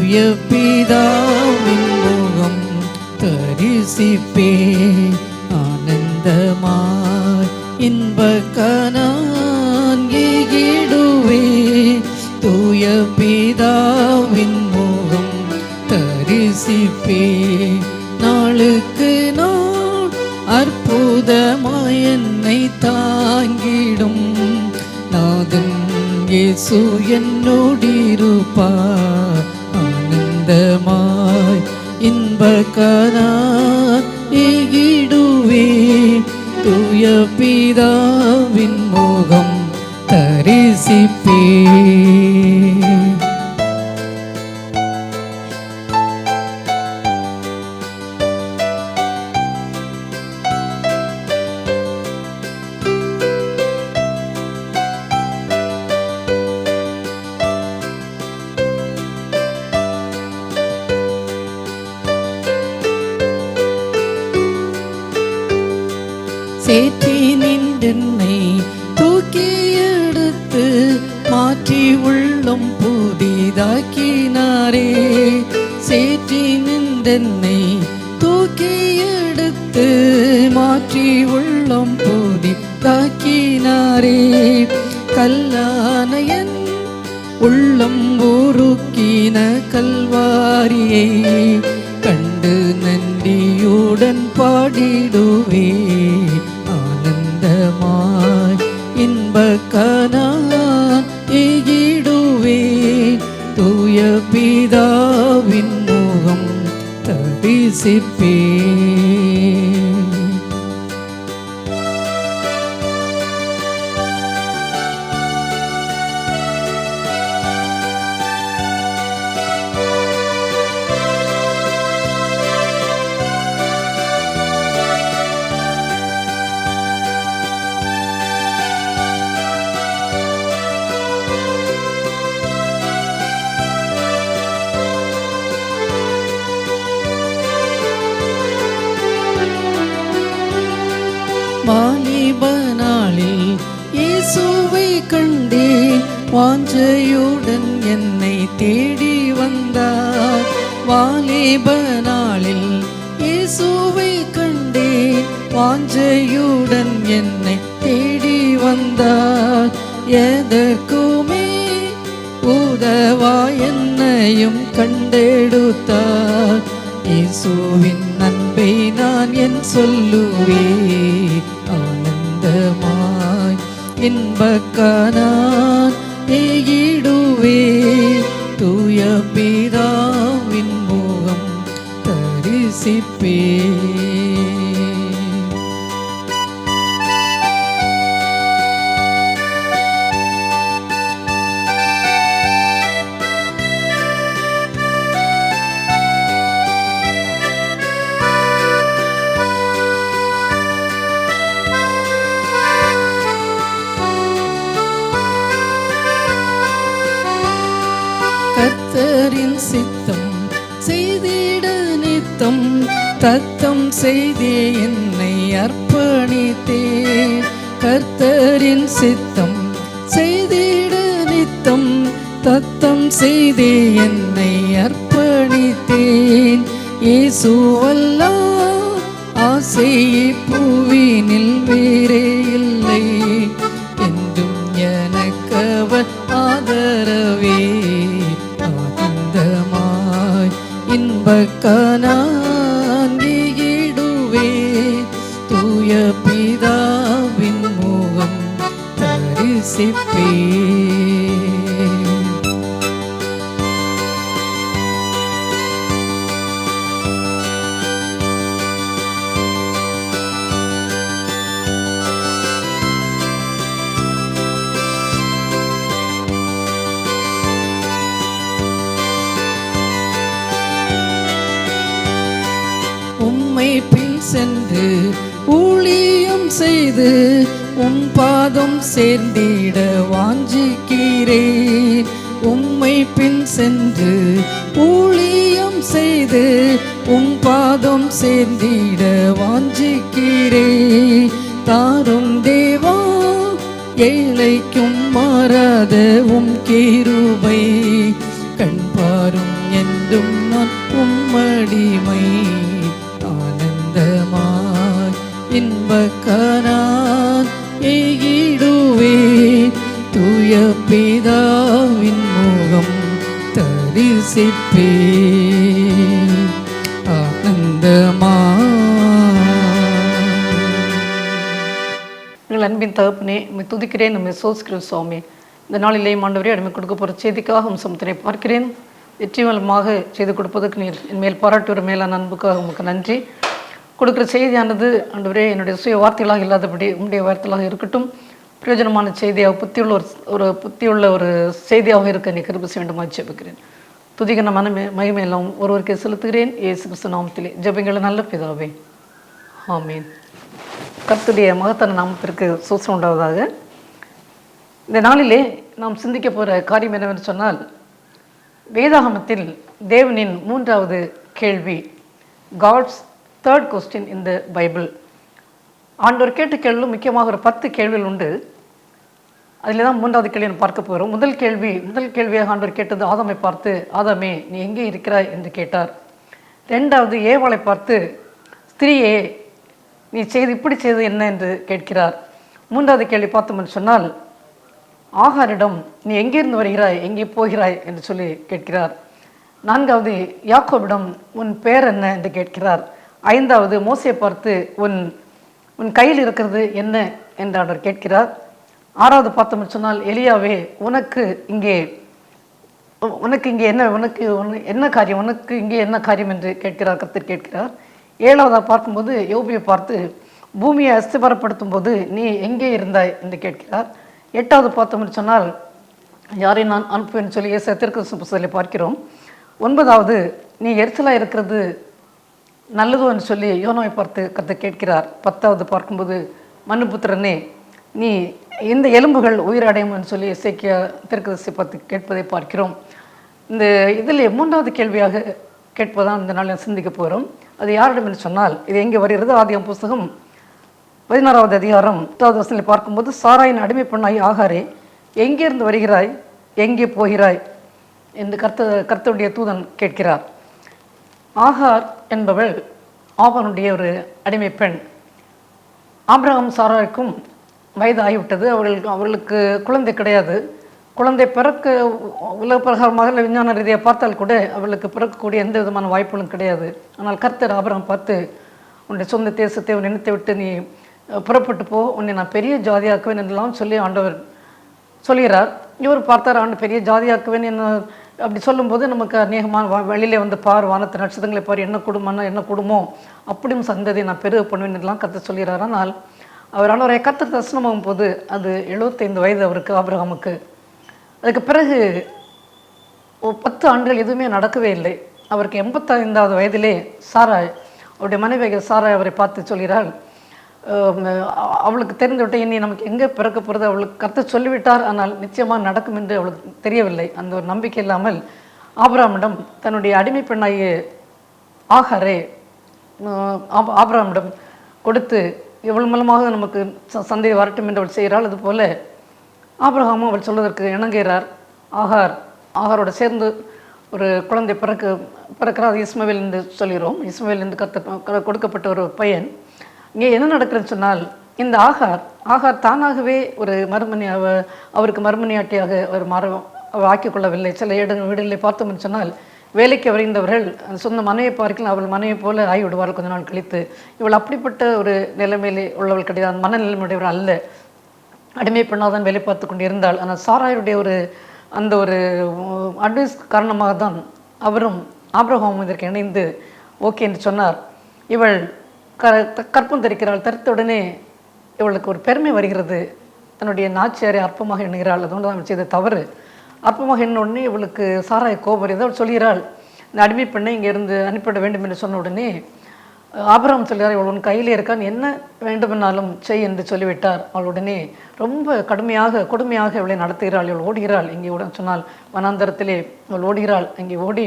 தூய பிதாவின் முகம் தரிசிப்பே ஆனந்தமாய் இன்ப கனான் ஈடுவே தூய பிதாவின் முகம் தரிசிப்பே நாளுக்கு நாள் அற்புதமாய் என்னை தாங்கிடும் நாதன் இயேசு என்னோடிருப்பார் ஆனந்தமாய் இன்ப கனான் ஈடுவே தூய பிதாவின் முகம் தரிசிப்பே. சேற்றி நின்றென்னை தூக்கி எடுத்து மாற்றி உள்ளம் புதிதாக்கினாரே சேற்றி நின்றென்னை தூக்கி எடுத்து மாற்றி உள்ளம் புதிதாக்கினாரே கல்லானையன் உள்ளம் உருக்கின கல்வாரியை கண்டு நன்றியுடன் பாடிடுவே ஆனந்தமாய் இன்ப கனான் ஈடுவே தூய பிதாவின் முகம் தரிசிப்பே. வாலிப நாளில் இயேசுவை கண்டேன் வாஞ்சையுடன் என்னை தேடி வந்தார் வாலிப நாளில் இயேசுவை கண்டேன் வாஞ்சையுடன் என்னை தேடி வந்தார் எதற்குமே உதவா என்னையும் கண்டெடுத்தார் இயேசுவின் அன்பை நான் என் சொல்லுவே ஆனந்தமாய் இன்ப கனான் ஈடுவே தூய பிதாவின் முகம் தரிசிப்பே. கர்த்தரின் சித்தம் செய்திட நித்தம் தத்தம் செய்தே என்னை அர்ப்பணித்தேன் கர்த்தரின் சித்தம் செய்திட நித்தம் தத்தம் செய்தே என்னை அர்ப்பணித்தேன் இயேசுவல்லா ஆசை பூவினில் வேறே இல்லை என்றும் எனக்கவர் ஆதரவே ஆனந்தமாய் இன்ப கனான் ஈடுவே தூய பிதாவின் முகம் தரிசிப்பே. உம்மை பின் சென்று ஊழியம் செய்து உம் பாதம் சேர்ந்திட வாஞ்சிக்கிறேன் உம்மை பின் சென்று ஊழியம் செய்து உம் பாதம் சேர்ந்திட வாஞ்சிக்கிறேன் தாரும் தேவா ஏழைக்கும் மாறாத உம் கிருபை கண் பாரும் என் என்றும் நான் உம்மடிமை ஆனந்தமாய் இன்பக்கரான் எய்கிடுவேன் தூய பிதாவின் முகம் தரிசிப்பேன் ஆனந்தமாய். எங்கள் அன்பின் தகப்பனே, நம்மை துதிக்கிறேன், நம்மை சோசிக்கிறேன் சுவாமி. இந்த நாளிலே ஆண்டவரே அடிமை கொடுக்க போகிற செய்திக்காக சமுத்திரை பார்க்கிறேன். வெற்றிமலமாக செய்து கொடுப்பதற்கு நீர் என் மேல் பாராட்டி ஒரு மேலான அன்புக்காக உங்களுக்கு நன்றி. கொடுக்குற செய்தியானது ஆண்டவரே என்னுடைய சுய வார்த்தைகளாக இல்லாதபடி உங்களுடைய வார்த்தைகளாக இருக்கட்டும். பிரயோஜனமான செய்தியாக புத்தியுள்ள ஒரு செய்தியாக இருக்க நீ கிருபை செய்ய வேண்டுமா ஜெபிக்கிறேன். துதிகன மகிமையெல்லாம் ஒருவருக்கே செலுத்துகிறேன். இயேசு கிறிஸ்து நாமத்திலே ஜெபிங்கள் நல்ல பிதாவே, ஆமீன். கர்த்தருடைய மகத்தான நாமத்திற்கு சூசம் உண்டாவதாக. இந்த நாளிலே நாம் சிந்திக்க போகிற காரியம் என்னவென்று சொன்னால், வேதாகமத்தில் தேவனின் மூன்றாவது கேள்வி, God's third question in the Bible. ஆண்டவர் கேட்ட கேள்வியும் முக்கியமாக ஒரு 10 கேள்விகள் உண்டு. அதில் தான் மூன்றாவது கேள்வியை பார்க்க போகிறோம். முதல் கேள்வியாக ஆண்டவர் கேட்டது ஆதாமை பார்த்து, ஆதாமே நீ எங்கே இருக்கிறாய் என்று கேட்டார். ரெண்டாவது ஏவாளை பார்த்து, ஸ்திரீயே நீ இப்படி செய்து என்ன என்று கேட்கிறார். மூன்றாவது கேள்வி பார்த்தோம்னு சொன்னால், ஆகாரிடம் நீ எங்கிருந்து வருகிறாய், எங்கே போகிறாய் என்று சொல்லி கேட்கிறார். நான்காவது யாக்கோபிடம் உன் பேர் என்ன என்று கேட்கிறார். ஐந்தாவது மோசையை பார்த்து உன் கையில் இருக்கிறது என்ன என்று அவர் கேட்கிறார். ஆறாவது பார்த்தோம்னு சொன்னால், எலியாவே உனக்கு இங்கே என்ன காரியம், உனக்கு இங்கே என்ன காரியம் என்று கேட்கிறார், கர்த்தர் கேட்கிறார். ஏழாவதாக பார்க்கும்போது யோபியை பார்த்து பூமியை அஸ்திபாரப்படுத்தும் போது நீ எங்கே இருந்தாய் என்று கேட்கிறார். எட்டாவது பார்த்தோம்னு சொன்னால், யாரை நான் அனுப்புவேன்னு சொல்லி ஏசாயா தீர்க்கதரிசன புத்தகத்தில் பார்க்கிறோம். ஒன்பதாவது நீ எரிச்சலாக இருக்கிறது நல்லதுன்னு சொல்லி யோனாவை பார்த்து கர்த்தர் கேட்கிறார். பத்தாவது பார்க்கும்போது மனுபுத்திரனே நீ இந்த எலும்புகள் உயிரடையும்னு சொல்லி எசேக்கியா தீர்க்கதரிசி பார்த்து கேட்பதை பார்க்கிறோம். இந்த இதில் மூன்றாவது கேள்வியாக கேட்பதான் இந்த நாளில் சிந்திக்க போகிறோம். அது யாரிடம் என்று சொன்னால், இது எங்கே வருகிறது? ஆதியாகமம் புஸ்தகம் 16வது அதிகாரம் 10வது வசனத்தில் பார்க்கும்போது, சாராயின் அடிமை பெண்ணாய் ஆகாரே எங்கேருந்து வருகிறாய், எங்கே போகிறாய் என்று கர்த்தருடைய தூதன் கேட்கிறார். ஆகார் என்பவள் ஆபனுடைய ஒரு அடிமை பெண். ஆபிரகாம் சாராய்க்கும் வயது ஆகிவிட்டது. அவர்களுக்கு குழந்தை கிடையாது. குழந்தை பிறக்க உலக பிரகாரமாக விஞ்ஞான ரீதியாக பார்த்தால் கூட அவளுக்கு பிறக்கக்கூடிய எந்த விதமான வாய்ப்புகளும் கிடையாது. ஆனால் கர்த்தர் ஆபிரகாம் பார்த்து, உன்னுடைய சொந்த தேசத்தை உன் இனத்தை விட்டு நீ புறப்பட்டு போ, உன்னை நான் பெரிய ஜாதியாக்குவேன் என்றெல்லாம் சொல்லி ஆண்டவர் சொல்கிறார். இவர் பார்த்தார், ஆண்டு பெரிய ஜாதியாக்குவேன் என்ன அப்படி சொல்லும்போது நமக்கு அநேகமான வெளியிலே வந்து பார், வானத்து நட்சத்திரங்களை பார், என்ன குடும்பமோ அப்படியும் சந்ததி நான் பெருக பண்ணுவேன் என்றெல்லாம் கர்த்தர் சொல்கிறார். ஆனால் அவரால் அவரை கர்த்தர் தரிசனமாகும் போது அது 75 வயது அவருக்கு, ஆபிரகாமுக்கு. அதுக்கு பிறகு 10 ஆண்டுகள் எதுவுமே நடக்கவே இல்லை. அவருக்கு 85வது வயதிலே சாராய், அவருடைய மனைவி சாராய் அவரை பார்த்து சொல்கிறாள், அவளுக்கு தெரிந்துவிட்ட இனி நமக்கு எங்கே பிறக்க போகிறது அவளுக்கு கர்த்தர் சொல்லிவிட்டார், ஆனால் நிச்சயமாக நடக்கும் என்று அவளுக்கு தெரியவில்லை. அந்த ஒரு நம்பிக்கை இல்லாமல் ஆபிரகாமிடம் தன்னுடைய அடிமை பெண்ணாகிய ஆகாரை ஆபிரகாமிடம் கொடுத்து இவள் மூலமாக நமக்கு சந்தேகம் வரட்டும் என்று அவள் செய்கிறாள். அதுபோல் ஆபிரகாமும் அவள் சொல்வதற்கு இணங்குகிறார். ஆகாரோட சேர்ந்து ஒரு குழந்தை பிறக்கிறார். இஸ்மவேல் என்று சொல்கிறோம். இஸ்மவேல் என்று கொடுக்கப்பட்ட ஒரு பையன். இங்கே என்ன நடக்குதுன்னு சொன்னால், இந்த ஆகார் தானாகவே ஒரு அவருக்கு மறுமணியாட்டியாக அவர் ஆக்கிக் கொள்ளவில்லை. சில வீடுகளை பார்த்தோம்னு சொன்னால், வேலைக்கு வருகின்றவர்கள் சொந்த மனையை பார்க்கலாம் அவள் மனையை போல ஆகிவிடுவார்கள் கொஞ்ச நாள் கழித்து. இவள் அப்படிப்பட்ட ஒரு நிலைமையிலே உள்ளவள் கிடையாது, மனநிலைமையுடையவர் அல்ல. அடிமை பெண்ணாதான் வேலை பார்த்து கொண்டு இருந்தாள். ஆனால் சாராயுடைய அந்த ஒரு அட்வைஸ் காரணமாக தான் அவரும் ஆபிரகாமும் இதற்கு இணைந்து ஓகே என்று சொன்னார். இவள் கற்பம் தரிக்கிறாள். தரித்தவுடனே இவளுக்கு ஒரு பெருமை வருகிறது. தன்னுடைய நாச்சியாரை அற்பமாக எண்ணுகிறாள். அது ஒன்று அவள் செய்த தவறு. அற்பமாக எண்ண உடனே இவளுக்கு சாராய கோபம் வருகிறது. அவள் சொல்கிறாள், இந்த அடிமை பெண்ணை இங்கேருந்து அனுப்பிவிட வேண்டும் என்று சொன்ன உடனே ஆபிரகாம் சொல்கிறார், இவள் உன் கையில் இருக்கான், என்ன வேண்டுமென்னாலும் செய் என்று சொல்லிவிட்டார். அவள் உடனே ரொம்ப கொடுமையாக இவளை நடத்துகிறாள். இவள் ஓடுகிறாள். இங்கே உடன் சொன்னால் வனாந்தரத்திலே இவள் ஓடுகிறாள். அங்கே ஓடி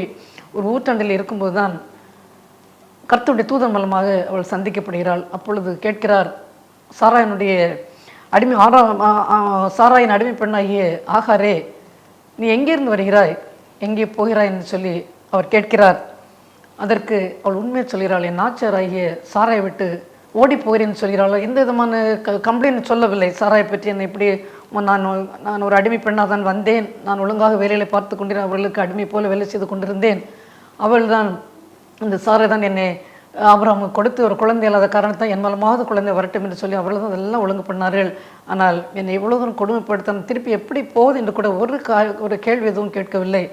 ஒரு ஊற்றாண்டில் இருக்கும்போது தான் கர்த்தருடைய தூதன் மூலமாக அவள் சந்திக்கப்படுகிறாள். அப்பொழுது கேட்கிறார், சாராயின் அடிமை பெண்ணாகிய ஆகாரே நீ எங்கேருந்து வருகிறாய், எங்கே போகிறாய் என்று சொல்லி அவர் கேட்கிறார். அதற்கு அவள் உண்மையை சொல்கிறாள். என் நாச்சியாராகிய சாராயை விட்டு ஓடி போகிறேன்னு சொல்கிறாள். எந்த விதமான கம்ப்ளைண்ட் சொல்லவில்லை. சாராயை பற்றி என்னை இப்படி நான் ஒரு அடிமை பெண்ணாக தான் வந்தேன், நான் ஒழுங்காக வேலைகளை பார்த்து கொண்டிருந்தேன், அவர்களுக்கு அடிமை போல வேலை செய்து கொண்டிருந்தேன், அவள் தான் இந்த சாரை தான் என்னை ஆபிரகாம் கொடுத்து ஒரு குழந்தை இல்லாத காரணத்தான் என் மூலமாவது குழந்தை வரட்டும் என்று சொல்லி அவர்கள் தான் அதெல்லாம் ஒழுங்கு பண்ணார்கள். ஆனால் என்னை இவ்வளோ தூரம் கொடுமைப்படுத்த திருப்பி எப்படி போகுது என்று கூட ஒரு கேள்வி எதுவும் கேட்கவில்லை.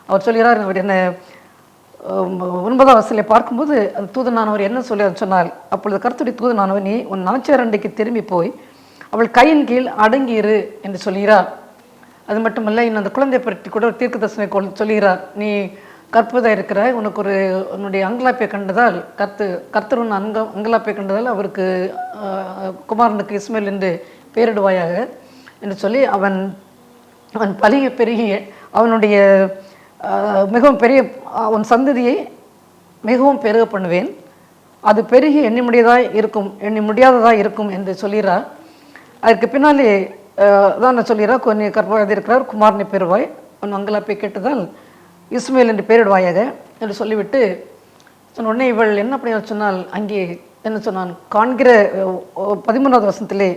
அவர் சொல்கிறார். அவர் என்ன 9ஆம் வசனத்திலே பார்க்கும்போது அந்த தூதனானவர் என்ன சொல்லி சொன்னால், அப்பொழுது கர்த்தருடைய தூதனானவர், நீ உன் நாச்சியார் அண்டைக்கு திரும்பி போய் அவள் கையின் கீழ் அடங்கியிரு என்று சொல்கிறார். அது மட்டுமல்ல, இன்னும் அந்த குழந்தை பற்றி கூட ஒரு தீர்க்க தரிசனம் சொல்கிறார். நீ கற்பதாக இருக்கிறாய், உனக்கு உன்னுடைய அங்கலாப்பை கண்டதால் கர்த்தர் உன் அங்கலாப்பை கண்டதால் அவருக்கு குமாரனுக்கு இஸ்மேல் என்று பெயரிடுவாயாக என்று சொல்லி அவன் பலிய பெருகிய அவனுடைய மிகவும் பெரிய அவன் சந்ததியை மிகவும் பெருக பண்ணுவேன், அது பெருகி எண்ணி முடியாததாக இருக்கும் என்று சொல்கிறார். அதுக்கு பின்னாலே தான் நான் சொல்கிறார், கொஞ்சம் கற்பதாக இருக்கிறார், குமாரனை பெறுவாய், உன் அங்கலாப்பை கேட்டதால் இஸ்மேல் என்று பெயரிடுவாயாக என்று சொல்லிவிட்டு சொன்ன உடனே இவள் என்ன பண்ணி சொன்னால், அங்கே என்ன சொன்னான் காண்கிற 13ஆவது வசனத்திலே,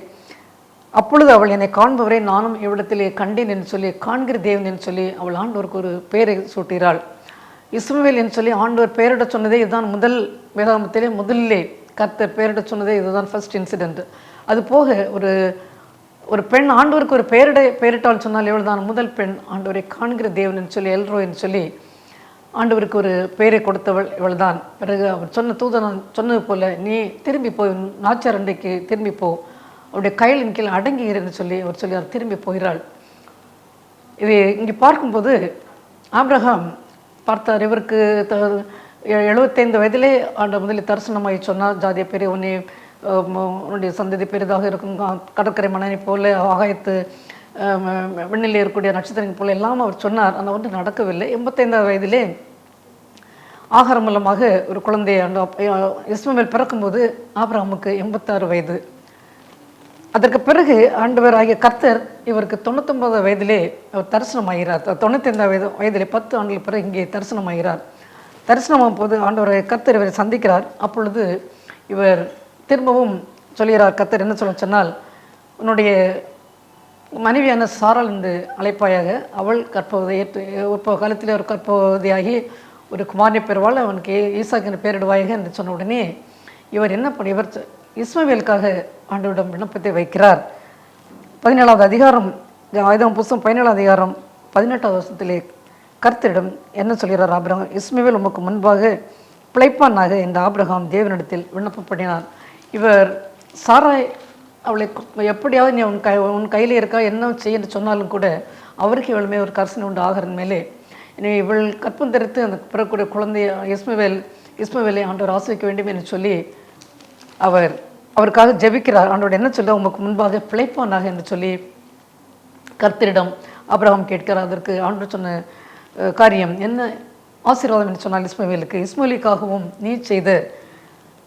அப்பொழுது அவள் என்னை காண்பவரை நானும் இவ்விடத்திலே கண்டேன் என்று சொல்லி காண்கிற தேவன் என்று சொல்லி அவள் ஆண்டவருக்கு ஒரு பெயரை சூட்டுகிறாள். இஸ்மவேல் என்று சொல்லி ஆண்டவர் பெயரிட சொன்னதே இதுதான். முதல் வேதாகமத்திலே முதலிலே கர்த்தர் பெயரிட சொன்னதே இதுதான் ஃபர்ஸ்ட் இன்சிடென்ட். அது போக ஒரு பெண் ஆண்டவருக்கு ஒரு பெயரிட்டால் சொன்னால் இவள் தான் முதல் பெண் ஆண்டவரை காண்கிற தேவன் என்று சொல்லி எல்ரோ என்று சொல்லி ஆண்டவருக்கு ஒரு பெயரை கொடுத்தவள் இவள் தான். பிறகு அவர் தூதன் சொன்னது போல, நீ திரும்பி போய் நாச்சியார் அண்டைக்கு திரும்பி போ, அவருடைய கையிலின் கீழ் அடங்குகிறேன்னு சொல்லி அவர் சொல்லி அவர் திரும்பி போகிறாள். இது இங்கே பார்க்கும்போது ஆபிரகாம் பார்த்தார். இவருக்கு 75 வயதிலே ஆண்டு முதலில் தரிசனமாகி சொன்னார், ஜாதிய பெரிய உன்னுடைய சந்ததி பெரிதாக இருக்கும், கடற்கரை மணனை போல ஆகாயத்து விண்ணில் இருக்கக்கூடிய நட்சத்திரங்கள் போல எல்லாம் அவர் சொன்னார். ஆனால் ஒன்று நடக்கவில்லை. 85ஆவது வயதிலே ஆகாரம் மூலமாக ஒரு குழந்தையை இஸ்மவேல் பிறக்கும்போது ஆபிரகாமுக்கு 86 வயது. அதற்கு பிறகு ஆண்டவர் ஆகிய கர்த்தர் இவருக்கு 99 வயதிலே அவர் தரிசனமாகிறார். 95 வயதிலே 10 ஆண்டுகள் பிறகு இங்கே தரிசனமாகிறார். தரிசனமாகும் போது ஆண்டவர் கர்த்தர் இவரை சந்திக்கிறார். அப்பொழுது இவர் திரும்பவும் சொல்கிறார். கர்த்தர் என்ன சொன்னால், உன்னுடைய மனைவியான சாராள் என்று அழைப்பாயாக, அவள் கற்பவதை ஒரு காலத்தில் ஒரு கற்பவதியாகி ஒரு குமாரனை பெறுவாள், அவனுக்கு ஈசாக்கு என்று பெயரிடுவாயாக என்று சொன்ன உடனே இவர் என்ன பண்ணி இவர் இஸ்மவேலுக்காக ஆண்டவரிடம் விண்ணப்பத்தை வைக்கிறார். 17ஆவது அதிகாரம் ஆயுதம் புஸ்தகம் 17ஆவது அதிகாரம் 18ஆவது வருஷத்திலே கர்த்தரிடம் என்ன சொல்கிறார் ஆபிரகாம், இஸ்மவேல் உமக்கு முன்பாக பிழைப்பானாக என்ற ஆபிரகாம் தேவனிடத்தில் விண்ணப்பம் பண்ணினார். இவர் சாராய் அவளை எப்படியாவது நீ உன் கையில் இருக்கா என்ன செய்ய என்று சொன்னாலும் கூட அவருக்கு இவளுமே ஒரு கரிசனை உண்டு ஆகரின் மேலே. எனவே இவள் கற்பம் தெரித்து அந்த பிறக்கூடிய குழந்தைய இஸ்மவேலை ஆண்டவர் ஆசிரிக்க வேண்டும் என்று சொல்லி அவருக்காக ஜெபிக்கிறார். ஆண்டவர் என்ன சொல்ல, உமக்கு முன்பாக பிழைப்பானாக என்று சொல்லி கர்த்தரிடம் ஆபிரகாம் கேட்கிறார். அதற்கு ஆண்டவர் சொன்ன காரியம் என்ன ஆசீர்வாதம் என்று சொன்னால், இஸ்மவேலுக்காகவும் நீ செய்த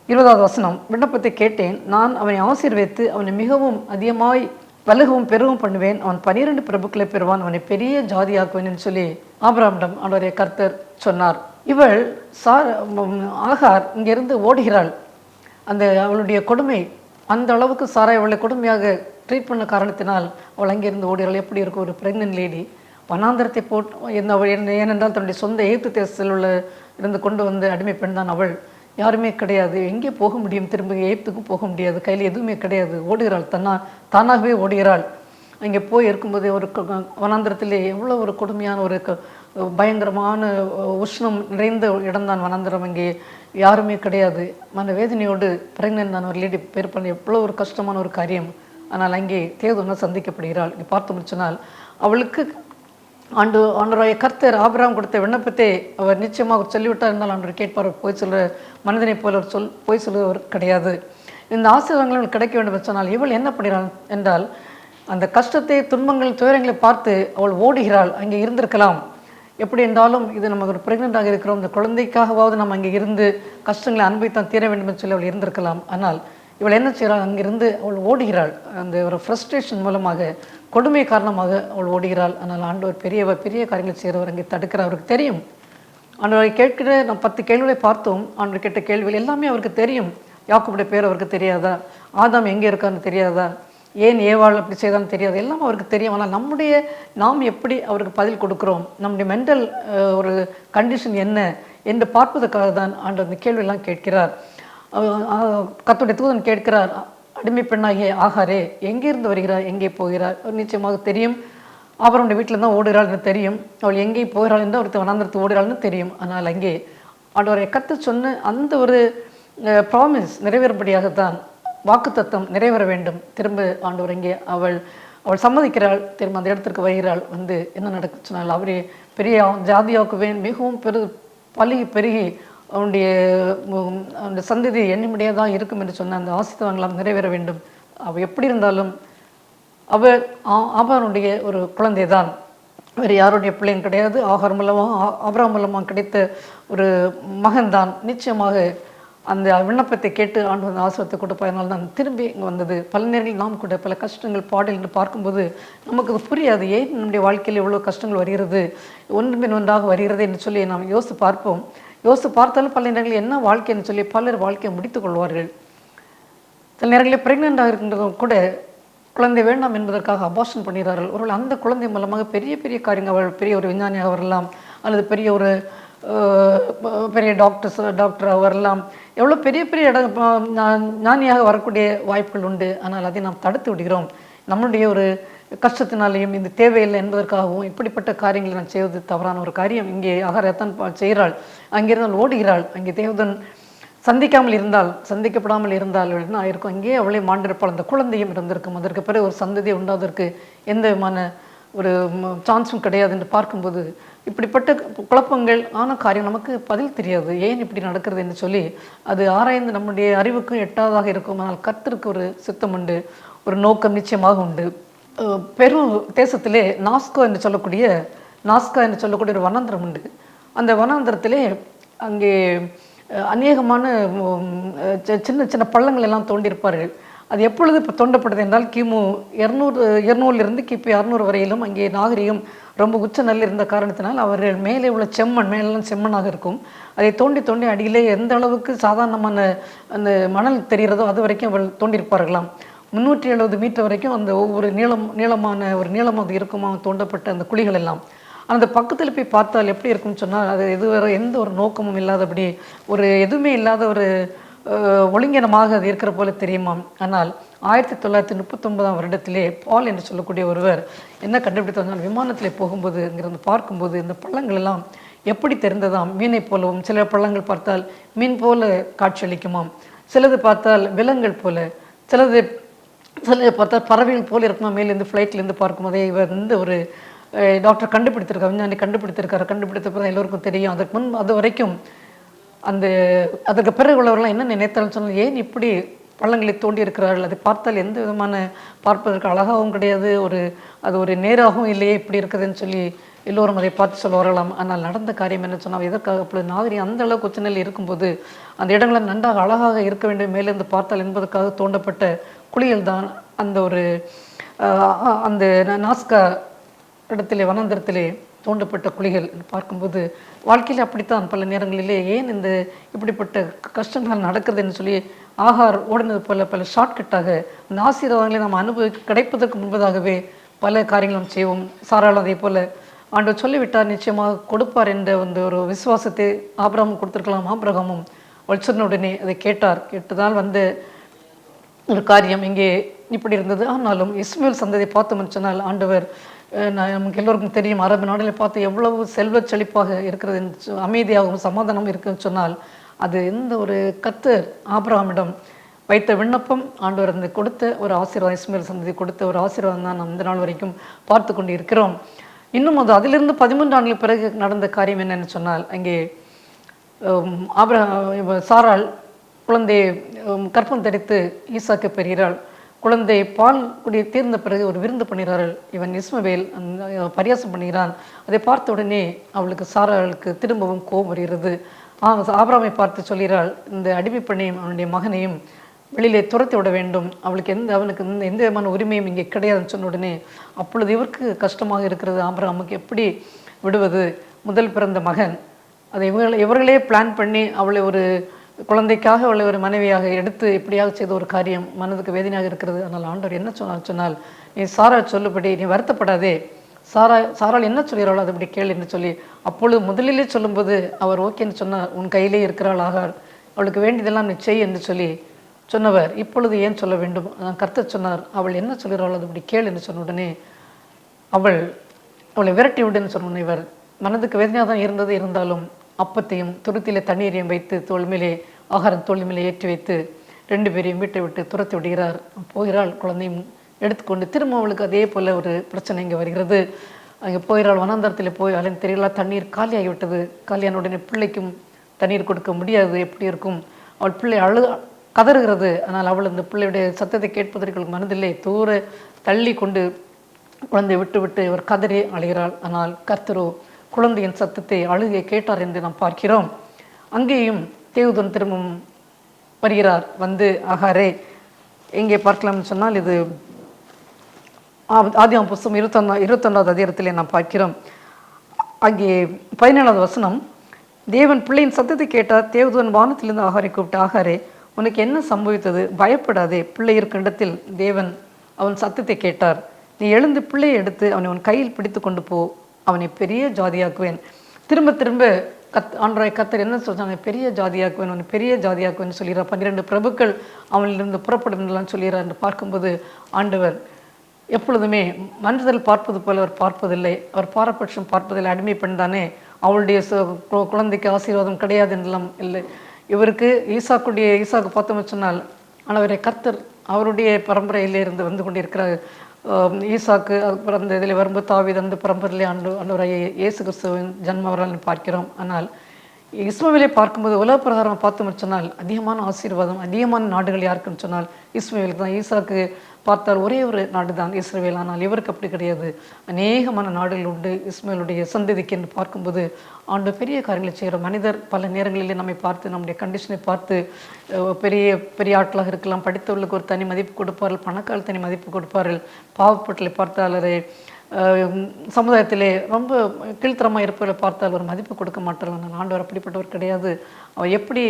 20ஆவது வசனம், விண்ணப்பத்தை கேட்டேன், நான் அவனை ஆசீர்வதித்து அவனை மிகவும் அதிகமாய் வலுகவும் பெருகவும் பண்ணுவேன், அவன் 12 பிரபுக்களை பெறுவான், அவனை பெரிய ஜாதியாக்குவேன் என்று சொல்லி ஆபிரகாமிடம் ஆண்டவரை கர்த்தர் சொன்னார். இவள் ஆகார் இங்கிருந்து ஓடுகிறாள். அவளுடைய கொடுமை அந்த அளவுக்கு சாராய் அவளை கொடுமையாக ட்ரீட் பண்ண காரணத்தினால் அவள் அங்கிருந்து ஓடுகிறாள். எப்படி இருக்கும் ஒரு பிரெக்னன்ட் லேடி வனாந்தரத்தை ஏனென்றால் தன்னுடைய சொந்த எகிப்து தேசத்தில் இருந்து கொண்டு வந்து அடிமை பெண் தான் அவள். யாருமே கிடையாது, எங்கே போக முடியும், திரும்ப எகிப்துக்கும் போக முடியாது, கையில் எதுவுமே கிடையாது, ஓடுகிறாள், தானாகவே ஓடுகிறாள். அங்கே போய் இருக்கும்போது ஒரு வனாந்திரத்திலே எவ்வளோ ஒரு கொடுமையான ஒரு பயங்கரமான உஷ்ணம் நிறைந்த இடம்தான் வனாந்திரம். அங்கே யாருமே கிடையாது. மனவேதனையோடு பிரெக்னன்ட் தான் ஒரு லேடி பேர் பண்ணி எவ்வளோ ஒரு கஷ்டமான ஒரு காரியம். ஆனால் அங்கே தேவதூதனால் சந்திக்கப்படுகிறாள். இங்கே பார்த்து முடிச்சனால் அவளுக்கு ஆண்டவராகிய கர்த்தர் ஆபிரகாம் கொடுத்த விண்ணப்பத்தை அவர் நிச்சயமாக சொல்லிவிட்டார் இருந்தால் ஆண்டவர் கேட்பார். போய் சொல்கிற மனிதனை போல அவர் போய் சொல்லுவர் கிடையாது. இந்த ஆசீர்வாதங்கள் கிடைக்க வேண்டும் என்று சொன்னால் இவள் என்ன பண்ணுகிறாள் என்றால், அந்த கஷ்டத்தை துன்பங்கள் துயரங்களை பார்த்து அவள் ஓடுகிறாள். அங்கே இருந்திருக்கலாம், எப்படி என்றாலும் இது நம்ம ஒரு பிரெக்னென்ட்டாக இருக்கிறோம், இந்த குழந்தைக்காகவாவது நம்ம அங்கே இருந்து கஷ்டங்களை அனுபவித்தான் தீர வேண்டும் என்று சொல்லி அவள் இருந்திருக்கலாம். ஆனால் இவள் என்ன செய்கிறாள், அங்கிருந்து அவள் ஓடுகிறாள். அந்த ஒரு ஃப்ரஸ்ட்ரேஷன் மூலமாக, கொடுமை காரணமாக அவள் ஓடுகிறாள். ஆனால் ஆண்டவர் பெரிய காரியங்கள் செய்கிறவர் அங்கே தடுக்கிறார். அவருக்கு தெரியும் ஆண்டவரை கேட்கிற நம்ம 10 கேள்விகளை பார்த்தோம். ஆண்டவர் கேட்ட கேள்விகள் எல்லாமே அவருக்கு தெரியும். யாக்கோபுடைய பேர் அவருக்கு தெரியாதா? ஆதாம் எங்கே இருக்கான்னு தெரியாதா? ஏன் ஏவாள் அப்படி செய்தான்னு தெரியாது, எல்லாம் அவருக்கு தெரியும். ஆனால் நாம் எப்படி அவருக்கு பதில் கொடுக்குறோம், நம்முடைய மென்டல் ஒரு கண்டிஷன் என்ன என்று பார்ப்பதற்காக தான் ஆண்டவர் இந்த கேள்வியெல்லாம் கேட்கிறார். கர்த்தருடைய தூதன் கேட்கிறார், அடிமை பெண்ணாகிய ஆகாரே எங்கேருந்து வருகிறார், எங்கே போகிறார்? நிச்சயமாக தெரியும். அவருடைய வீட்டில் தான் ஓடுகிறாள்னு தெரியும். அவள் எங்கே போகிறாள் என்று ஒருத்தர் வனாந்தரத்து ஓடுகிறாள்னு தெரியும். ஆனால் அங்கே ஆண்டவரை கர்த்தர் சொன்ன அந்த ஒரு ப்ராமிஸ் நிறைவேறும்படியாகத்தான், வாக்குத்தத்தம் நிறைவேற வேண்டும். திரும்ப ஆண்டவர் இங்கே அவள் சம்மதிக்கிறாள். திரும்ப அந்த இடத்திற்கு வருகிறாள். வந்து என்ன நடக்குது சொன்னால், அவரே பெரிய ஜாதியாக்குவேன், மிகவும் பெருகி அவனுடைய சந்ததி எண்ணிமுடியதாக இருக்கும் என்று சொன்ன அந்த ஆசீர்வாதங்களாம் நிறைவேற வேண்டும். அவள் எப்படி இருந்தாலும் அவர் ஆபாருடைய ஒரு குழந்தை தான், வேறு யாருடைய பிள்ளையும் கிடையாது. ஆகார் மூலமாக ஆபிரகாம் மூலமாக கிடைத்த ஒரு மகன்தான். நிச்சயமாக அந்த விண்ணப்பத்தை கேட்டு ஆண்டவர் ஆசீர்வாதத்தை கொடுப்பதனால தான் திரும்பி இங்கே வந்தது. பல நேரங்களில் நாம் கூட பல கஷ்டங்கள் பாடல் என்று பார்க்கும்போது நமக்கு அது புரியாது. ஏன் நம்முடைய வாழ்க்கையில் எவ்வளோ கஷ்டங்கள் வருகிறது, ஒன்றுபின் ஒன்றாக வருகிறது என்று சொல்லி நாம் யோசித்து பார்ப்போம். யோசித்து பார்த்தாலும் பல நேரங்களில் என்ன வாழ்க்கைன்னு சொல்லி பலர் வாழ்க்கையை முடித்துக் கொள்வார்கள். சில நேரங்களில் பிரெக்னெண்டாக இருக்கின்றதும் கூட குழந்தை வேண்டாம் என்பதற்காக அபார்ஷன் பண்ணுகிறார்கள். ஒருவேளை அந்த குழந்தை மூலமாக பெரிய பெரிய காரியங்கள், அவள் பெரிய ஒரு விஞ்ஞானியாக வரலாம், அல்லது பெரிய டாக்டராக வரலாம், எவ்வளோ பெரிய பெரிய ஞானியாக வரக்கூடிய வாய்ப்புகள் உண்டு. ஆனால் அதை நாம் தடுத்து விடுகிறோம். நம்முடைய ஒரு கஷ்டத்தினாலேயும் இந்த தேவையில்லை என்பதற்காகவும் இப்படிப்பட்ட காரியங்களை நான் செய்வது தவறான ஒரு காரியம். இங்கே ஆகாரத்தான் செய்கிறாள். அங்கிருந்தால் ஓடுகிறாள். அங்கே தேவதன் சந்திக்கப்படாமல் இருந்தால் என்ன ஆயிருக்கும், அங்கேயே அவளை மாண்டிருப்பாள். அந்த குழந்தையும் இருந்திருக்கும். அதற்கு பிறகு ஒரு சந்ததியை உண்டாவதற்கு எந்த விதமான ஒரு சான்ஸும் கிடையாது என்று பார்க்கும்போது இப்படிப்பட்ட குழப்பங்கள் ஆன காரியம் நமக்கு பதில் தெரியாது. ஏன் இப்படி நடக்கிறது என்று சொல்லி அது ஆராய்ந்து நம்முடைய அறிவுக்கும் எட்டாவதாக இருக்கும். ஆனால் கர்த்தருக்கு ஒரு சித்தம் உண்டு, ஒரு நோக்கம் நிச்சயமாக உண்டு. பெரு தேசத்திலே நாஸ்கா என்று சொல்லக்கூடிய ஒரு வனாந்திரம் உண்டு. அந்த வனாந்திரத்திலே அங்கே அநேகமான சின்ன சின்ன பள்ளங்கள் எல்லாம் தோண்டியிருப்பார்கள். அது எப்பொழுது இப்போ தோண்டப்படுது என்றால் கிமு 200 கிபி 600 வரையிலும் அங்கே நாகரிகம் ரொம்ப உச்ச நல்ல இருந்த காரணத்தினால் அவர்கள் மேலே உள்ள மேலெல்லாம் செம்மண்ணாக இருக்கும். அதை தோண்டி தோண்டி அடியிலே எந்த அளவுக்கு சாதாரணமான அந்த மணல் தெரிகிறதோ அது வரைக்கும் அவள் தோண்டியிருப்பார்களாம். 370 மீட்டர் வரைக்கும் அந்த ஒவ்வொரு நீளம் அது இருக்குமா தோண்டப்பட்ட அந்த குழிகள் எல்லாம். அந்த பக்கத்தில் போய் பார்த்தால் எப்படி இருக்கும்னு சொன்னால், அது இதுவரை எந்த ஒரு நோக்கமும் இல்லாதபடி ஒரு எதுவுமே இல்லாத ஒரு ஒழுங்கினமாக அது இருக்கிற போல தெரியுமாம். ஆனால் 1939ஆம் வருடத்திலே பால் என்று சொல்லக்கூடிய ஒருவர் என்ன கண்டுபிடித்தால், விமானத்தில் போகும்போது இங்கிருந்து பார்க்கும்போது இந்த பள்ளங்கள் எல்லாம் எப்படி தெரிந்ததாம், மீனை போலவும். சில பள்ளங்கள் பார்த்தால் மீன் போல காட்சியளிக்குமாம், சிலது பார்த்தால் விலங்குகள் போல, சிலது பார்த்தால் பறவைகள் போல இருக்குமா. மேலேருந்து ஃப்ளைட்லேருந்து பார்க்கும்போதே இவர் இந்த ஒரு டாக்டர் கண்டுபிடித்திருக்கார், விஞ்ஞானி கண்டுபிடித்த பிறகு எல்லோருக்கும் தெரியும். அதற்கு முன் அது வரைக்கும் அதற்கு பிறகு உள்ளவர்கள்லாம் என்ன நினைத்தாலும் சொன்னால், ஏன் இப்படி பள்ளங்களை தோண்டி இருக்கிறார்கள், அதை பார்த்தால் எந்த விதமான பார்ப்பதற்கு அழகாகவும் கிடையாது, அது ஒரு நேராகவும் இல்லையே, இப்படி இருக்குதுன்னு சொல்லி எல்லோரும் அதை பார்த்து சொல்லுவார்களாம். ஆனால் நடந்த காரியம் என்ன சொன்னால், எதற்காக அப்பொழுது நாகரிகம் அந்த அளவுக்கு உச்சநிலையில் இருக்கும்போது அந்த இடங்களை நன்றாக அழகாக இருக்க வேண்டும் மேலிருந்து பார்த்தால் என்பதற்காக தோண்டப்பட்ட குழிகள் தான் அந்த நாஸ்கா இடத்திலே வனாந்திரத்திலே தோண்டப்பட்ட குழிகள். பார்க்கும்போது வாழ்க்கையில் அப்படித்தான் பல நேரங்களிலே ஏன் இப்படிப்பட்ட கஷ்டங்கள் நடக்குதுன்னு சொல்லி ஆகார் ஓடினது போல பல ஷார்ட்கட்டாக அந்த ஆசீர்வாதங்களை நாம் கிடைப்பதற்கு முன்பதாகவே பல காரியங்கள் நாம் செய்வோம். சாராள் அதே போல ஆண்டவர் சொல்லிவிட்டார், நிச்சயமாக கொடுப்பார் என்ற ஒரு விசுவாசத்தை ஆபிரகாமும் கொடுத்திருக்கலாம். ஆபிரகாமும் அவள் சொன்ன உடனே அதை கேட்டதால் ஒரு காரியம் இங்கே இப்படி இருந்தது. ஆனாலும் இஸ்மேல் சந்ததியை பார்த்தோம்னு சொன்னால், ஆண்டவர் நமக்கு எல்லோருக்கும் தெரியும், அரபு நாடுகளை பார்த்து எவ்வளவு செல்வ செழிப்பாக இருக்கிறது, அமைதியாகவும் சமாதானம் இருக்குன்னு சொன்னால், அது ஒரு கர்த்தர் ஆபிரகாமிடம் வைத்த விண்ணப்பம், ஆண்டவர் கொடுத்த ஒரு ஆசீர்வாதம், இஸ்மேல் சந்ததி கொடுத்த ஒரு ஆசீர்வாதம் தான் நாம் இந்த நாள் வரைக்கும் பார்த்து கொண்டு இருக்கிறோம். இன்னும் அதிலிருந்து 13 ஆண்டுகளுக்கு பிறகு நடந்த காரியம் என்னன்னு சொன்னால், அங்கே சாராள் குழந்தை கற்பம் தரித்து ஈசாக்கு பெறுகிறாள். குழந்தை பால் குடி தீர்ந்த பிறகு ஒரு விருந்து பண்ணுகிறார்கள். இவன் இஸ்மவேல் பரியாசம் பண்ணுகிறான். அதை பார்த்த உடனே சாராளுக்கு திரும்பவும் கோபம் வருகிறது. ஆபிரகாமை பார்த்து சொல்கிறாள், இந்த அடிமை பெண்ணையும் அவனுடைய மகனையும் வெளியிலே துரத்தி விட வேண்டும், அவனுக்கு எந்த விதமான உரிமையும் இங்கே கிடையாதுன்னு சொன்ன உடனே, அப்பொழுது இவருக்கு கஷ்டமாக இருக்கிறது, ஆபிரகாமுக்கு எப்படி விடுவது, முதல் பிறந்த மகன், அதை இவர்களே பிளான் பண்ணி அவளை ஒரு குழந்தைக்காக அவளை ஒரு மனைவியாக எடுத்து எப்படியாக செய்த ஒரு காரியம் மனதுக்கு வேதனையாக இருக்கிறது. ஆனால் ஆண்டவர் என்ன சொன்னால், நீ சாரா சொல்லுபடி நீ வருத்தப்படாதே, சாரால் என்ன சொல்கிறாளோ அது இப்படி கேள் என்று சொல்லி, அப்பொழுது முதலிலே சொல்லும்போது அவர் ஓகேன்னு சொன்னார். உன் கையிலே இருக்கிறாள் ஆகார், அவளுக்கு வேண்டியதெல்லாம் நீ செய் என்று சொல்லி சொன்னவர் இப்பொழுது ஏன் சொல்ல வேண்டும்? கர்த்தர் சொன்னார், அவள் என்ன சொல்கிறாளோ அது இப்படி கேள் என்று சொன்ன உடனே அவளை விரட்டி விடுன்னு சொன்ன இவர் மனதுக்கு வேதனையாக தான் இருந்தாலும் அப்பத்தையும் துருத்திலே தண்ணீரையும் வைத்து தோல்மையிலே ஆகாரம் தோல்மையிலே ஏற்றி வைத்து 2 பேரையும் வீட்டை விட்டு துரத்தி விடுகிறார். போகிறாள், குழந்தையும் எடுத்துக்கொண்டு திரும்ப அவளுக்கு அதே போல் ஒரு பிரச்சனை இங்கே வருகிறது. அங்கே போகிறாள், வனாந்தரத்தில் போய் அலைந்து தெரியல, தண்ணீர் காலியாகிவிட்டது. காலியான உடனே பிள்ளைக்கும் தண்ணீர் கொடுக்க முடியாது, எப்படி இருக்கும்? அவள் பிள்ளை கதறுகிறது. ஆனால் அவள் அந்த பிள்ளையுடைய சத்தத்தை கேட்பதற்கு மனதில்லை. தூர தள்ளி கொண்டு குழந்தையை விட்டு இவர் கதறி அழுகிறாள். ஆனால் கர்த்தரோ குழந்தையின் சத்தத்தை அழுகை கேட்டார் என்று நாம் பார்க்கிறோம். அங்கேயும் தேவதூதன் திரும்பவும் வருகிறார். வந்து ஆகாரே எங்கே பார்க்கலாம்னு சொன்னால், இது ஆதியாகமம் புஸ்தகம் 21வது அதிகாரத்திலே நாம் பார்க்கிறோம். அங்கே 17வது வசனம், தேவன் பிள்ளையின் சத்தத்தை கேட்டார். தேவதூதன் வானத்திலிருந்து ஆகாரை கூப்பிட்டு, ஆகாரே உனக்கு என்ன சம்பவித்தது? பயப்படாதே, பிள்ளை இருக்கும் இடத்தில் தேவன் அவன் சத்தத்தை கேட்டார். நீ எழுந்து பிள்ளையை எடுத்து அவனை உன் கையில் பிடித்து கொண்டு போ, அவனை பெரிய ஜாதியாக்குவேன். திரும்ப ஆண்டவராய் கர்த்தர் என்ன சொல்றாங்க? பெரிய ஜாதியாக்குவேன், அவனை பெரிய ஜாதியாக்குவேன் சொல்கிறார். 12 பிரபுக்கள் அவனிலிருந்து புறப்படும் சொல்கிறார் என்று பார்க்கும்போது ஆண்டவர் எப்பொழுதுமே மனிதர்கள் பார்ப்பது போல அவர் பார்ப்பதில்லை. அவர் பாரபட்சம் பார்ப்பதில்லை. அடிமை பெண் தானே, அவளுடைய குழந்தைக்கு ஆசீர்வாதம் கிடையாது என்றெல்லாம் இல்லை. இவருக்கு ஈசாக்கு பார்த்தோம்னு சொன்னால் ஆண்டவரை கர்த்தர் அவருடைய பரம்பரையிலே இருந்து வந்து கொண்டிருக்கிறார். ஈசாக்கு அந்த இதில் வரும்போது தாவீது அந்த பரம்பரையிலே ஆண்டவராகிய இயேசு கிறிஸ்துவின் ஜன்ம வரலாறு பார்க்கிறோம். ஆனால் இஸ்மவேலை பார்க்கும்போது உலக பிரகாரம் பார்த்தோம்னு சொன்னால் அதிகமான ஆசீர்வாதம் அதிகமான நாடுகள் யாருக்குன்னு சொன்னால் இஸ்மவேலுக்கு தான். ஈசாக்கு பார்த்தால் ஒரே ஒரு நாடு தான் இஸ்ரவேல். ஆனால் இவருக்கு அப்படி கிடையாது, அநேகமான நாடுகள் உண்டு இஸ்மவேலுடைய சந்ததிக்கு என்று பார்க்கும்போது ஆண்டு பெரிய காரியங்களை செய்கிற மனிதர் பல நேரங்களிலே நம்மை பார்த்து நம்முடைய கண்டிஷனை பார்த்து பெரிய ஆட்களாக இருக்கலாம், படித்தவர்களுக்கு ஒரு தனி மதிப்பு கொடுப்பார்கள், பணக்கால் தனி மதிப்பு கொடுப்பார்கள், பாவப்பட்டலை பார்த்தால் அதை சமுதாயத்திலே ரொம்ப கீழ்த்தரமாக இருப்பவர்களை பார்த்தால் ஒரு மதிப்பு கொடுக்க மாட்டார்கள். ஆனால் ஆண்டவர் அப்படிப்பட்டவர் கிடையாது. அவர் எப்படி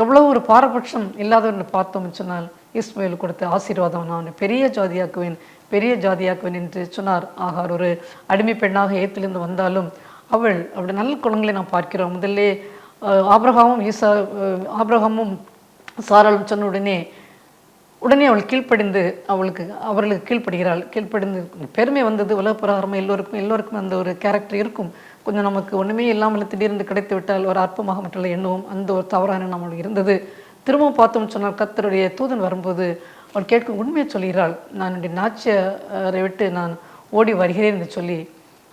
எவ்வளோ ஒரு பாரபட்சம் இல்லாதவர்கள் பார்த்தோம்னு சொன்னால் இஸ்மவேல் கொடுத்த ஆசீர்வாதம், நான் பெரிய ஜாதியாக்குவேன் என்று சொன்னார். ஆகார் ஒரு அடிமை பெண்ணாக ஏத்திலிருந்து வந்தாலும் அவளுடைய நல்ல குணங்களை நாம் பார்க்கிறோம். முதல்ல ஆபிரகாமும் சாராளும் சொன்ன உடனே அவள் கீழ்ப்படிந்து அவர்களுக்கு கீழ்ப்படுகிறாள். கீழ்ப்படிந்து பெருமை வந்தது. உலக பிரகாரமாக எல்லோருக்கும் அந்த ஒரு கேரக்டர் இருக்கும். கொஞ்சம் நமக்கு ஒன்றுமே இல்லாமல் திடீர்னு கிடைத்து விட்டால் ஒரு அற்பமாக மற்ற எண்ணுவோம். அந்த ஒரு தவறான நம்மளுக்கு இருந்தது. திரும்பவும் பார்த்தோம்னு சொன்னால் கர்த்தருடைய தூதன் வரும்போது அவள் கேட்கும் உண்மையை சொல்கிறாள். நான் என்னுடைய நாச்சியாரை விட்டு நான் ஓடி வருகிறேன் என்று சொல்லி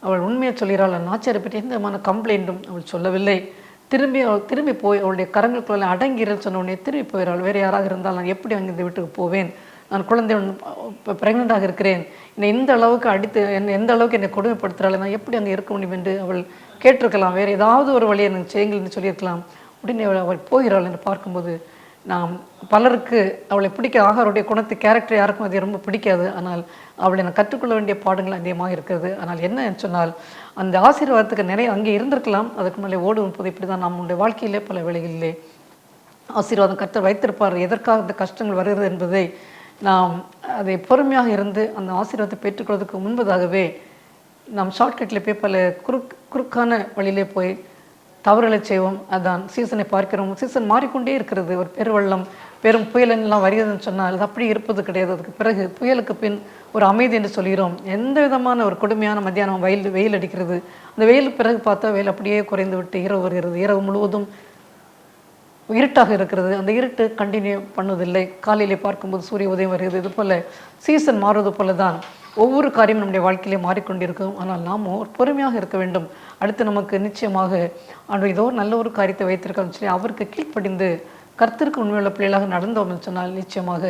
அவள் உண்மையை சொல்கிறாள். நாச்சியாரை பற்றி எந்த விதமான கம்ப்ளைண்ட்டும் அவள் சொல்லவில்லை. திரும்பி போய் அவளுடைய கரங்களுக்குள்ள அடங்கிறன்னு சொன்ன உடனே திரும்பி போயிறாள். வேறு யாராக இருந்தால் நான் எப்படி அங்கே இந்த வீட்டுக்கு போவேன்? நான் குழந்தை ப்ரெக்னெண்ட்டாக இருக்கிறேன், என்னை இந்த அளவுக்கு எந்த அளவுக்கு என்னை கொடுமைப்படுத்துகிறாள், நான் எப்படி அங்கே இருக்க முடியும் என்று அவள் கேட்டிருக்கலாம். வேறு ஏதாவது ஒரு வழியை எனக்கு செய்யுங்கள் என்று சொல்லியிருக்கலாம். உடனே அவள் போகிறாள் என்று பார்க்கும்போது நாம் பலருக்கு அவளை ஆகாருடைய குணத்தை கேரக்டர் யாருக்கும் அது ரொம்ப பிடிக்காது. ஆனால் அவளை நான் கற்றுக்கொள்ள வேண்டிய பாடங்கள் அதிகமாக இருக்கிறது. ஆனால் என்ன சொன்னால் அந்த ஆசீர்வாதத்துக்கு நிறைய அங்கே இருந்திருக்கலாம். அதுக்கு மேலே ஓடும் போது இப்படி தான் நம்முடைய வாழ்க்கையிலே பல வேளைகளிலே ஆசீர்வாதம் கர்த்தர் வைத்திருப்பார். எதற்காக இந்த கஷ்டங்கள் வருகிறது என்பதை நாம் அதை பொறுமையாக இருந்து அந்த ஆசீர்வாதத்தை பெற்றுக்கொள்வதற்கு முன்பதாகவே நாம் ஷார்ட்கட்டில் போய் பல குறுக்கான வழியிலே போய் தவறுகளை செய்வோம். அதான் சீசனை பார்க்கிறோம். சீசன் மாறிக்கொண்டே இருக்கிறது. ஒரு பெருவெள்ளம் பெரும் புயலெல்லாம் வருகிறதுன்னு சொன்னால் அது அப்படி இருப்பது கிடையாது. அதுக்கு பிறகு புயலுக்கு பின் ஒரு அமைதி என்று சொல்கிறோம். எந்த விதமான ஒரு கொடுமையான மத்தியானம் வெயில் அடிக்கிறது. அந்த வெயிலுக்கு பிறகு பார்த்தா வெயில் அப்படியே குறைந்து விட்டு இரவு வருகிறது. இரவு முழுவதும் இருட்டாக இருக்கிறது. அந்த இருட்டு கண்டினியூ பண்ணுவதில்லை. காலையிலே பார்க்கும்போது சூரிய உதயம் வருகிறது. இது போல் சீசன் மாறுவது போல தான் ஒவ்வொரு காரியமும் நம்முடைய வாழ்க்கையிலே மாறிக்கொண்டிருக்கும். ஆனால் நாம் பொறுமையாக இருக்க வேண்டும். அடுத்து நமக்கு நிச்சயமாக ஆண்டு ஏதோ நல்ல ஒரு காரியத்தை வைத்திருக்கோம்னு சொல்லி அவருக்கு கீழ்ப்படிந்து கர்த்தருக்கு உண்மையுள்ள பிள்ளைகளாக நடந்தோம்னு சொன்னால் நிச்சயமாக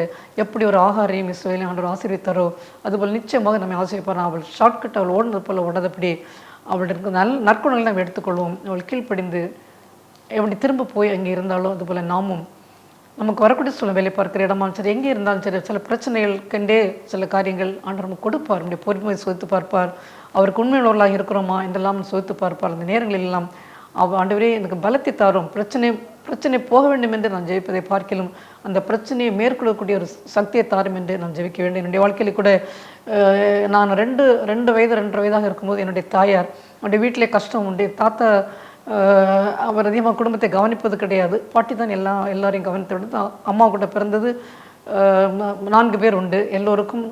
எப்படி ஒரு ஆகாரையும் இஸ்ரவேலையும் ஆண்டவர் ஆசீர்வித்தாரோ அதுபோல் நிச்சயமாக நம்ம ஆசீர்விப்பார். அவள் ஷார்ட்கட் அவள் ஓடுனது போல் ஓடாதபடி அவளுக்கு நற்குணங்களை நாம் எடுத்துக்கொள்வோம். அவள் கீழ்ப்படிந்து எப்படி திரும்ப போய் அங்கே இருந்தாலும் அதுபோல் நாமும் நமக்கு வரக்கூடிய சூழ்நிலை, வேலை பார்க்குற இடமாலும் சரி, எங்கே இருந்தாலும் சரி, சில பிரச்சனைகள் கண்டே சில காரியங்கள் ஆண்டவர் நமக்கு கொடுப்பார். நம்முடைய பொறுமையை சோதித்து பார்ப்பார். அவருக்கு உண்மையுள்ளவர்களாக இருக்கிறோமா என்றெல்லாம் சோதித்து பார்ப்பார். அந்த நேரங்களில் எல்லாம் ஆண்டவரே எனக்கு பலத்தை தாரும், பிரச்சனை போக வேண்டும் என்று நான் ஜெயிப்பதை பார்க்கலும் அந்த பிரச்சனையை மேற்கொள்ளக்கூடிய ஒரு சக்தியை தாரும் என்று நான் ஜெயிக்க வேண்டும். என்னுடைய வாழ்க்கையில் கூட நான் ரெண்டு வயது 2.5 வயதாக இருக்கும்போது என்னுடைய தாயார், என்னுடைய வீட்டிலே கஷ்டம் உண்டு. தாத்தா அவர் அதிகமாக குடும்பத்தை கவனிப்பது கிடையாது. பாட்டி தான் எல்லாரையும் கவனித்து விடுது. அம்மா கூட பிறந்தது 4 பேர் உண்டு. எல்லோருக்கும்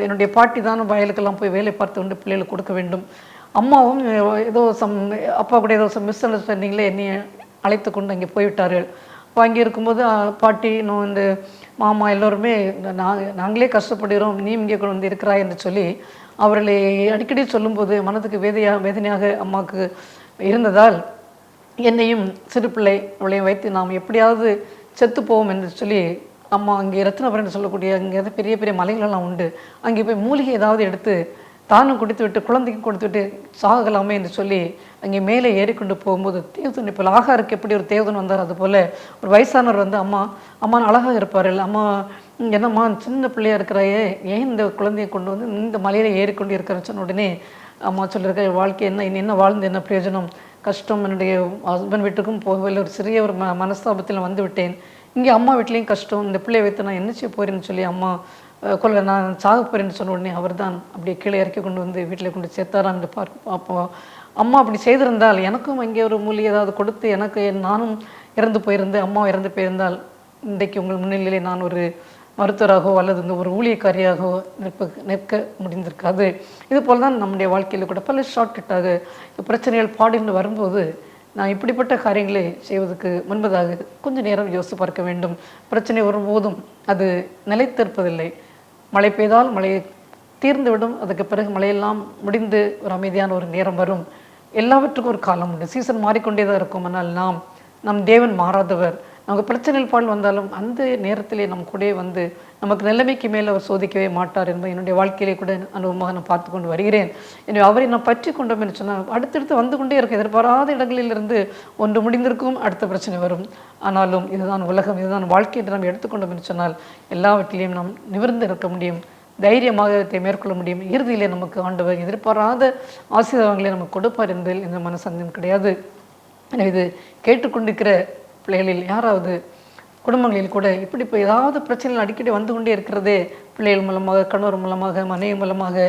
என்னுடைய பாட்டி தான் வயலுக்கெல்லாம் போய் வேலை பார்த்து கொண்டு பிள்ளைகளுக்கு கொடுக்க வேண்டும். அம்மாவும் ஏதோ அப்பா கூட ஏதோ மிஸ் அண்டர்ஸ்டாண்டிங்கில் என்னை அழைத்து கொண்டு அங்கே போய்விட்டார்கள். அப்போ அங்கே இருக்கும்போது பாட்டி இன்னும் இந்த மாமா எல்லோருமே நாங்களே கஷ்டப்படுகிறோம், நீ இங்கே கொண்டு வந்து இருக்கிறாய் என்று சொல்லி அவர்களை அடிக்கடி சொல்லும்போது மனதுக்கு வேதனையாக அம்மாவுக்கு இருந்ததால் என்னையும் சிறு பிள்ளை அவளையும் வைத்து நாம் எப்படியாவது செத்து போவோம் என்று சொல்லி அம்மா அங்கே ரத்னபுரம் சொல்லக்கூடிய அங்கே பெரிய பெரிய மலைகளெல்லாம் உண்டு, அங்கே போய் மூலிகை ஏதாவது எடுத்து தானும் குடித்து விட்டு குழந்தைக்கு கொடுத்து விட்டு சாகலாமே என்று சொல்லி அங்கே மேலே ஏறிக்கொண்டு போகும்போது தேவதன் இப்போ ஆகாருக்கு எப்படி ஒரு தேவதன் வந்தார், அதுபோல் ஒரு வயசானவர் வந்து அம்மா அழகாக இருப்பார்கள், அம்மா என்னம்மா சின்ன பிள்ளையாக இருக்கிறாயே, ஏன் இந்த குழந்தையை கொண்டு வந்து இந்த மலையில ஏறிக்கொண்டு இருக்கிறேன்னு சொன்ன உடனே அம்மா சொல்லியிருக்க வாழ்க்கை என்ன வாழ்ந்து என்ன பிரயோஜனம், கஷ்டம், என்னுடைய ஹஸ்பண்ட் வீட்டுக்கும் போகவில்லை, ஒரு சிறிய ஒரு மனஸ்தாபத்தில் வந்து விட்டேன், இங்கே அம்மா வீட்லேயும் கஷ்டம், இந்த பிள்ளையை வைத்து நான் என்ன செய்ய போகிறேன்னு சொல்லி அம்மா நான் சாக போகிறேன்னு சொன்ன உடனே அவர் தான் அப்படியே கீழே இறக்கி கொண்டு வந்து வீட்டில் கொண்டு சேர்த்தாரான்னு அப்போ அம்மா அப்படி செய்திருந்தால் எனக்கும் அங்கே ஒரு மூலிகை ஏதாவது கொடுத்து நானும் இறந்து போயிருந்தேன், அம்மாவும் இறந்து போயிருந்தால் இன்றைக்கு உங்கள் முன்னிலையிலே நான் ஒரு மருத்துவராகவோ அல்லது இந்த ஒரு ஊழியக்காரியாகவோ நிற்க முடிந்திருக்காது. இது போல் தான் நம்முடைய வாழ்க்கையில் கூட பல ஷார்ட்கட்டாக பிரச்சனைகள் பாடின்னு வரும்போது நான் இப்படிப்பட்ட காரியங்களை செய்வதற்கு முன்பதாக கொஞ்சம் நேரம் யோசித்து பார்க்க வேண்டும். பிரச்சனை வரும்போதும் அது நிலைத்திருப்பதில்லை. மழை பெய்தால் மழை தீர்ந்துவிடும், அதுக்கு பிறகு மழையெல்லாம் முடிந்து ஒரு அமைதியான ஒரு நேரம் வரும். எல்லாவற்றுக்கும் ஒரு காலம் உண்டு, சீசன் மாறிக்கொண்டே தான் இருக்கும். ஆனால் நம் தேவன் மாறாதவர். நமக்கு பிரச்சனைகள் பால் வந்தாலும் அந்த நேரத்திலே நம் கூட வந்து நமக்கு நிலைமைக்கு மேலே அவர் சோதிக்கவே மாட்டார் என்பதை என்னுடைய வாழ்க்கையிலே கூட அனுபவமாக நான் பார்த்து கொண்டு வருகிறேன். எனவே அவரை நான் பற்றி கொண்டோம் என்று சொன்னால் அடுத்தடுத்து வந்து கொண்டே இருக்கும். எதிர்பாராத இடங்களிலிருந்து ஒன்று முடிந்திருக்கும், அடுத்த பிரச்சனை வரும். ஆனாலும் இதுதான் உலகம், இதுதான் வாழ்க்கை என்று நாம் எடுத்துக்கொண்டோம் என்று சொன்னால் எல்லாவற்றிலையும் நாம் நிமிர்ந்து இருக்க முடியும், தைரியமாக இதை மேற்கொள்ள முடியும். இறுதியிலே நமக்கு ஆண்டவர் எதிர்பாராத ஆசீர்வாதங்களை நமக்கு கொடுப்பார் என்பதில் எந்த மனசந்தம் கிடையாது. எனவே இது கேட்டுக்கொண்டிருக்கிற பிள்ளைகளில் யாராவது குடும்பங்களில் கூட இப்படி இப்போ ஏதாவது பிரச்சனைகள் அடிக்கடி வந்து கொண்டே இருக்கிறதே, பிள்ளைகள் மூலமாக, கணவர் மூலமாக, மனைவி மூலமாக,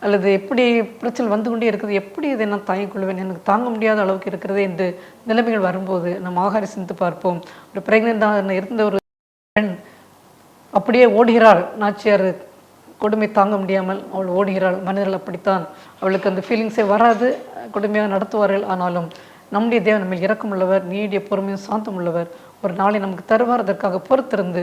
அல்லது எப்படி பிரச்சனை வந்து கொண்டே இருக்கிறது, எப்படி இதை நான் தாங்கிக் கொள்வேன், எனக்கு தாங்க முடியாத அளவுக்கு இருக்கிறது என்று நிலைமைகள் வரும்போது நம்ம ஆகாரி சிந்தித்து பார்ப்போம். ஒரு பிரெக்னென்ட்டாக இருந்த ஒரு பெண் அப்படியே ஓடுகிறாள், நாச்சியார் கொடுமை தாங்க முடியாமல் அவள் ஓடுகிறாள். மனிதர்கள் அப்படித்தான், அவளுக்கு அந்த ஃபீலிங்ஸே வராது, கொடுமையாக நடத்துவார்கள். ஆனாலும் நம்முடைய தேவன் நம்ம இரக்கம் உள்ளவர், நீடிய பொறுமையும் சாந்தம் உள்ளவர். ஒரு நாளை நமக்கு தருவார். அதற்காக பொறுத்திருந்து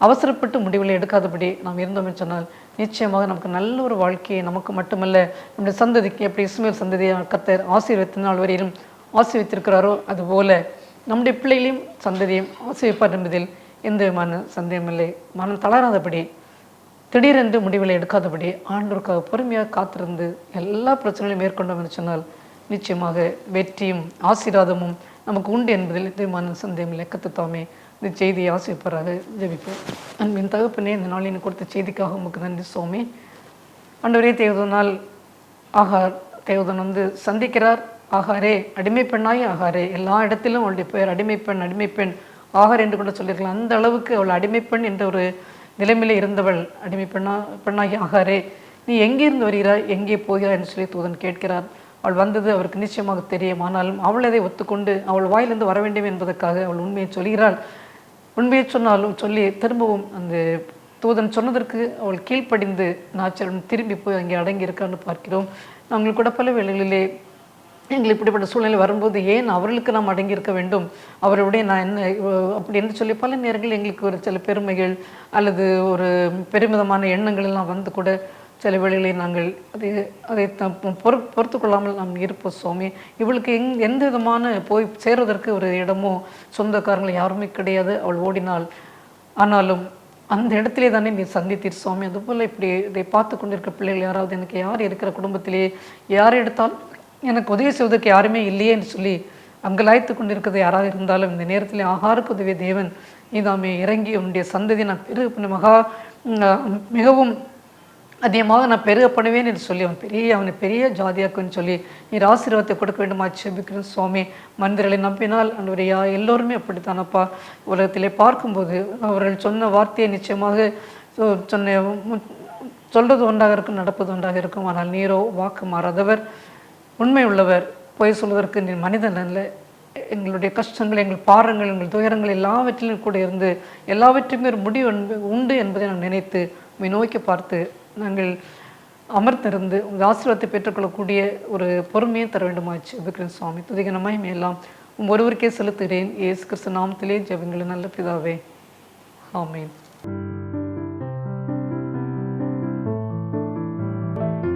அவசரப்பட்டு முடிவுகளை எடுக்காதபடி நாம் இருந்தோம் என்று சொன்னால் நிச்சயமாக நமக்கு நல்ல ஒரு வாழ்க்கையை நமக்கு மட்டுமல்ல நம்முடைய சந்ததிக்கு எப்படி இஸ்மேல் சந்ததியை கர்த்தர் ஆசீர்வதித்த நாள் வரையிலும் ஆசீர்வதித்திருக்கிறாரோ அதுபோல நம்முடைய பிள்ளைகளையும் சந்ததியும் ஆசீர்வதிப்பார் என்பதில் எந்த விதமான சந்தேகமில்லை. மனம் தளராதபடி, திடீரென்று முடிவுகளை எடுக்காதபடி ஆண்டவருக்காக பொறுமையாக காத்திருந்து எல்லா பிரச்சனைகளையும் மேற்கொண்டோம் என்று சொன்னால் நிச்சயமாக வெற்றியும் ஆசீர்வாதமும் நமக்கு உண்டு என்பதில் எந்தமான சந்தேகமில்லை. கர்த்தர் இந்த செய்தியை ஆசீர்வதிப்பாராக. ஜெபிப்போம். அன்பின் தகப்பனே, இந்த நாளில் எனக்கு கொடுத்த செய்திக்காக உங்களுக்கு நன்றி சுவாமி. ஆண்டவரே, தேவதனால் தேவதன் வந்து சந்திக்கிறார். ஆகாரே, அடிமை பெண்ணாய் ஆகாரே, எல்லா இடத்திலும் அவளுடைய பெயர் அடிமைப்பெண் ஆகார் என்று கூட சொல்லியிருக்கலாம். அந்த அளவுக்கு அவள் அடிமைப்பெண் என்ற ஒரு நிலைமையிலே இருந்தவள். பெண்ணாகி ஆகாரே, நீ எங்கே இருந்து வருகிறாய், எங்கே போகிறாய் என்று சொல்லி தூதன் கேட்கிறார். அவள் வந்தது அவருக்கு நிச்சயமாக தெரியும். ஆனாலும் அவள் அதை ஒத்துக்கொண்டு அவள் வாயிலிருந்து வர வேண்டும் என்பதற்காக அவள் உண்மையை சொல்கிறாள். உண்மையை சொன்னாலும் சொல்லி திரும்பவும் அந்த தூதன் சொன்னதற்கு அவள் கீழ்ப்படிந்து நாச்சரன் திரும்பி போய் அங்கே அடங்கி இருக்கான்னு பார்க்கிறோம். நாங்கள் கூட பல வேளைகளிலே எங்களுக்கு இப்படிப்பட்ட சூழ்நிலை வரும்போது ஏன் அவர்களுக்கு நாம் அடங்கியிருக்க வேண்டும், அவருடைய நான் என்ன அப்படி என்று சொல்லி பல நேரங்களில் எங்களுக்கு ஒரு சில பெருமைகள் அல்லது ஒரு பெருமிதமான எண்ணங்கள் எல்லாம் வந்து கூட சில வேளைகளில் நாங்கள் அதை பொறுத்து கொள்ளாமல் நாம் இருப்போம் சுவாமி. இவளுக்கு எந்த விதமான போய் சேருவதற்கு ஒரு இடமோ சொந்தக்காரங்கள் யாருமே கிடையாது. அவள் ஓடினாள். ஆனாலும் அந்த இடத்திலே தானே நீ சந்தித்தீர் சுவாமி. அதுபோல் இப்படி இதை பார்த்து கொண்டிருக்கிற பிள்ளைகள் யாராவது, எனக்கு யார் இருக்கிற குடும்பத்திலேயே யாரை எடுத்தால் எனக்கு உதவி செய்வதற்கு யாருமே இல்லையே என்று சொல்லி அங்கலாய்த்து கொண்டிருக்கிறது யாராக இருந்தாலும் இந்த நேரத்தில் ஆகாருக்கு உதவிய தேவன் நீதாமே இறங்கி உன்னுடைய சந்ததி நான் மிகவும் அதிகமாக நான் பெருக பண்ணுவேன் என்று சொல்லி அவனை பெரிய ஜாதியாக்குன்னு சொல்லி நீர் ஆசீர்வாதத்தை கொடுக்க வேண்டுமா செபிக்கிறேன் சுவாமி. மனிதர்களை நம்பினால் அன்றையா எல்லோருமே அப்படித்தானப்பா. உலகத்திலே பார்க்கும்போது அவர்கள் சொன்ன வார்த்தையை நிச்சயமாக சொல்றது ஒன்றாக இருக்கும், நடப்பது ஒன்றாக இருக்கும். ஆனால் நீரோ வாக்கு மாறாதவர், உண்மை உள்ளவர். பொய் சொல்வதற்கு நீ மனிதன் அல்ல. எங்களுடைய கஷ்டங்கள், எங்கள் பாரங்கள், எங்கள் துயரங்கள் எல்லாவற்றிலும் கூட இருந்து எல்லாவற்றுமே ஒரு முடிவு உண்டு என்பதை நான் நினைத்து உம்மை நோக்கி பார்த்து நாங்கள் அமர்ந்திருந்து உங்கள் ஆசீர்வாதத்தை பெற்றுக்கொள்ளக்கூடிய ஒரு பொறுமையை தர வேண்டுமாச்சு விக்ரன் சுவாமி. துதிகனமாய் மேலாம் ஒருவருக்கே செலுத்துகிறேன். இயேசு கிறிஸ்து நாமத்திலே ஜெபங்கள் நல்ல பிதாவே, ஆமென்.